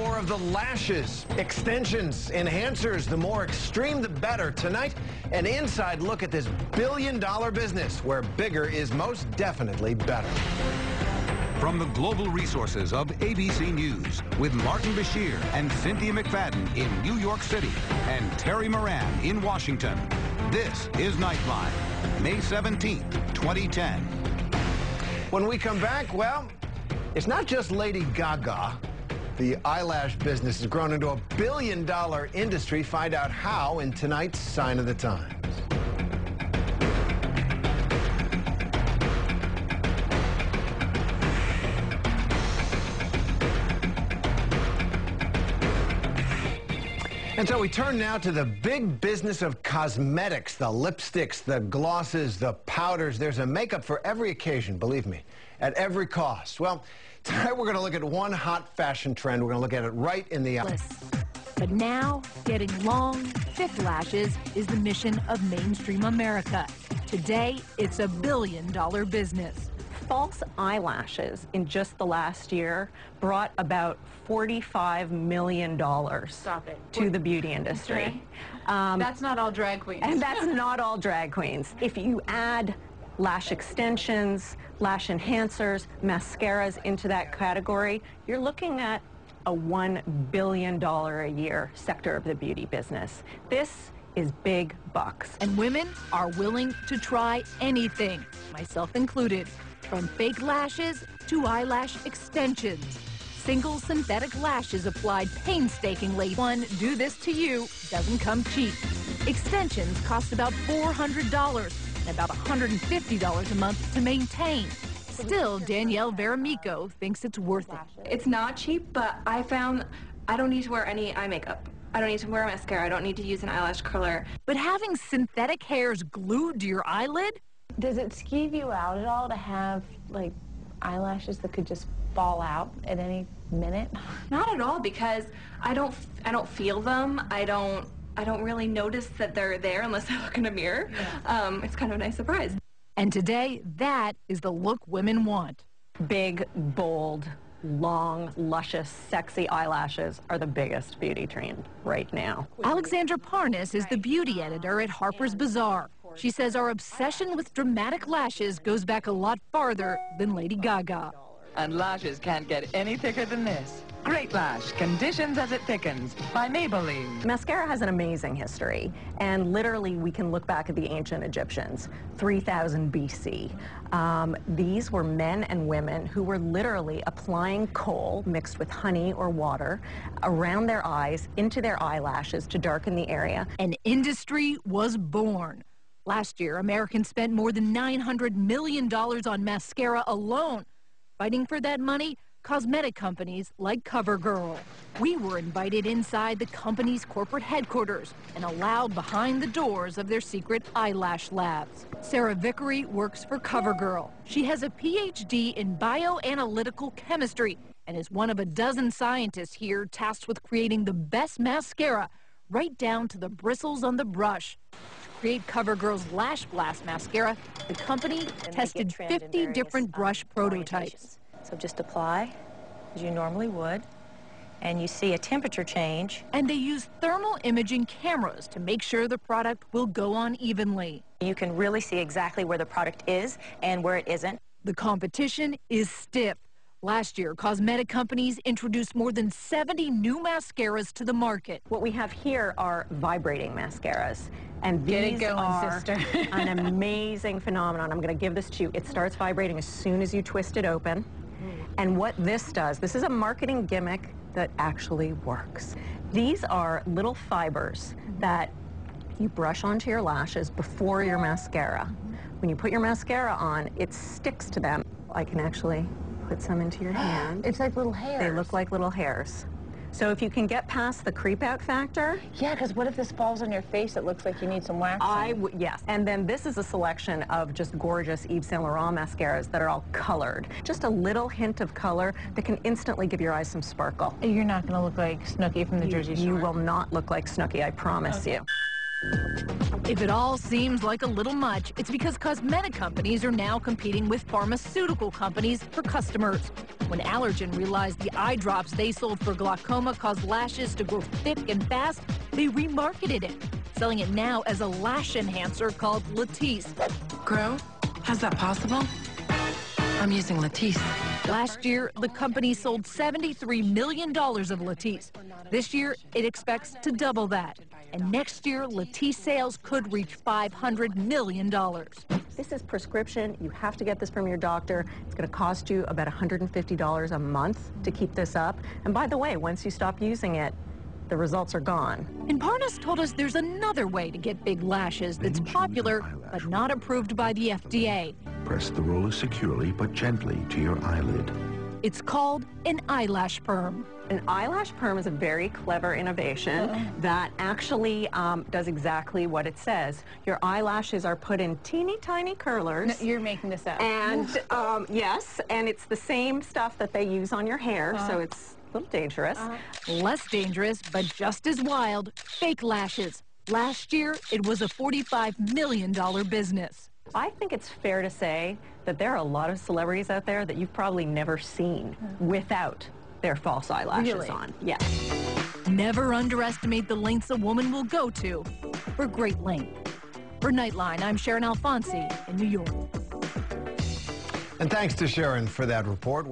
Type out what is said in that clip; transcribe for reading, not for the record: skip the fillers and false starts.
more of the lashes, extensions, enhancers. The more extreme, the better. Tonight, an inside look at this billion-dollar business where bigger is most definitely better. From the global resources of ABC News, with Martin Bashir and Cynthia McFadden in New York City and Terry Moran in Washington, this is Nightline, May 17th, 2010. When we come back, well, it's not just Lady Gaga. The eyelash business has grown into a billion-dollar industry. Find out how in tonight's Sign of the Times. And so we turn now to the big business of cosmetics, the lipsticks, the glosses, the powders. There's a makeup for every occasion, believe me, at every cost. Well, tonight we're going to look at one hot fashion trend. We're going to look at it right in the eye. But now, getting long, thick lashes is the mission of mainstream America. Today, it's a billion-dollar business. False eyelashes in just the last year brought about $45 million to the beauty industry. Okay. That's not all drag queens. And that's not all drag queens. If you add lash extensions, lash enhancers, mascaras into that category, you're looking at a $1 billion a year sector of the beauty business. This is big bucks. And women are willing to try anything, myself included, from fake lashes to eyelash extensions. Single synthetic lashes applied painstakingly. One do this to you doesn't come cheap. Extensions cost about $400 and about $150 a month to maintain. Still, Danielle Veramico thinks it's worth it. It's not cheap, but I found I don't need to wear any eye makeup. I don't need to wear mascara. I don't need to use an eyelash curler. But having synthetic hairs glued to your eyelid? Does it skeeve you out at all to have, like, eyelashes that could just fall out at any minute? Not at all, because I don't feel them. I don't really notice that they're there unless I look in a mirror. Yeah. It's kind of a nice surprise. And today, that is the look women want. Big, bold, long, luscious, sexy eyelashes are the biggest beauty trend right now. Alexandra Parnas is the beauty editor at Harper's Bazaar. She says our obsession with dramatic lashes goes back a lot farther than Lady Gaga. And lashes can't get any thicker than this. Great Lash, conditions as it thickens, by Maybelline. Mascara has an amazing history, and literally we can look back at the ancient Egyptians, 3000 BC. These were men and women who were literally applying coal mixed with honey or water around their eyes, into their eyelashes to darken the area. An industry was born. Last year, Americans spent more than $900 million on mascara alone. Fighting for that money, cosmetic companies like CoverGirl. We were invited inside the company's corporate headquarters and allowed behind the doors of their secret eyelash labs. Sarah Vickery works for CoverGirl. She has a PhD in bioanalytical chemistry and is one of a dozen scientists here tasked with creating the best mascara, right down to the bristles on the brush. To create CoverGirl's Lash Blast mascara, the company tested 50 different brush prototypes. So just apply as you normally would, and you see a temperature change. And they use thermal imaging cameras to make sure the product will go on evenly. You can really see exactly where the product is and where it isn't. The competition is stiff. Last year, cosmetic companies introduced more than 70 new mascaras to the market. What we have here are vibrating mascaras. And these are an amazing phenomenon. I'm going to give this to you. It starts vibrating as soon as you twist it open. And what this does, this is a marketing gimmick that actually works. These are little fibers that you brush onto your lashes before your mascara. When you put your mascara on, it sticks to them. I can actually put some into your hand. It's like little hairs. They look like little hairs. So if you can get past the creep out factor. Yeah, because what if this falls on your face? It looks like you need some waxing. Yes. And then this is a selection of just gorgeous Yves Saint Laurent mascaras that are all colored. Just a little hint of color that can instantly give your eyes some sparkle. You're not going to look like Snooki from the Jersey Shore. You will not look like Snooki, I promise you. If it all seems like a little much, it's because cosmetic companies are now competing with pharmaceutical companies for customers. When Allergan realized the eye drops they sold for glaucoma caused lashes to grow thick and fast, they remarketed it, selling it now as a lash enhancer called Latisse. Grow? How's that possible? I'm using Latisse. Last year, the company sold $73 million of Latisse. This year, it expects to double that. And next year, Latisse sales could reach $500 million. This is prescription. You have to get this from your doctor. It's going to cost you about $150 a month to keep this up. And by the way, once you stop using it, the results are gone. And Parnas told us there's another way to get big lashes that's popular but not approved by the FDA. Press the roller securely but gently to your eyelid. It's called an eyelash perm. An eyelash perm is a very clever innovation that actually does exactly what it says. Your eyelashes are put in teeny tiny curlers. No, you're making this up. And yes, and it's the same stuff that they use on your hair, so it's a little dangerous. Less dangerous, but just as wild, fake lashes. Last year, it was a $45 million business. I think it's fair to say that there are a lot of celebrities out there that you've probably never seen without their false eyelashes on. Yes. Never underestimate the lengths a woman will go to for great length. For Nightline, I'm Sharon Alfonsi in New York. And thanks to Sharon for that report.